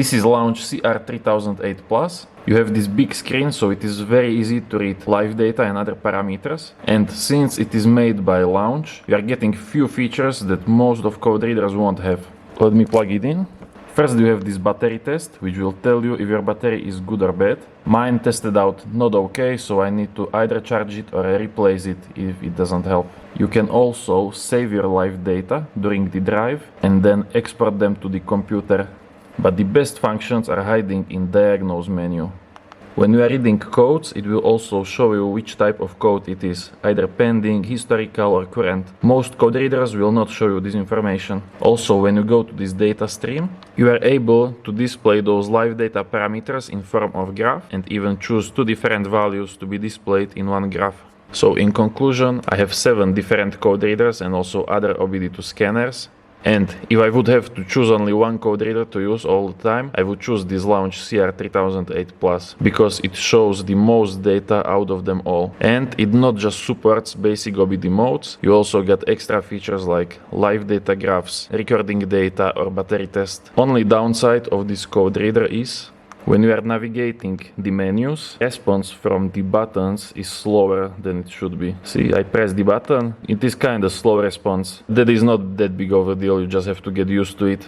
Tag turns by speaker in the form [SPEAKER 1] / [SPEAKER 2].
[SPEAKER 1] This is Launch CR3008 Plus. You have this big screen, so it is very easy to read live data and other parameters. And since it is made by Launch, you are getting few features that most of code readers won't have. Let me plug it in. First you have this battery test, which will tell you if your battery is good or bad. Mine tested out not okay, so I need to either charge it or replace it if it doesn't help. You can also save your live data during the drive and then export them to the computer. But the best functions are hiding in Diagnose menu. When you are reading codes, it will also show you which type of code it is, either pending, historical or current. Most code readers will not show you this information. Also, when you go to this data stream, you are able to display those live data parameters in form of graph and even choose two different values to be displayed in one graph. So in conclusion, I have 7 different code readers and also other OBD2 scanners. And if I would have to choose only one code reader to use all the time, I would choose this Launch CR3008 Plus because it shows the most data out of them all. And it not just supports basic OBD modes, you also get extra features like live data graphs, recording data or battery test. Only downside of this code reader is when you are navigating the menus, response from the buttons is slower than it should be. See, I press the button, it is kind of slow response. That is not that big of a deal, you just have to get used to it.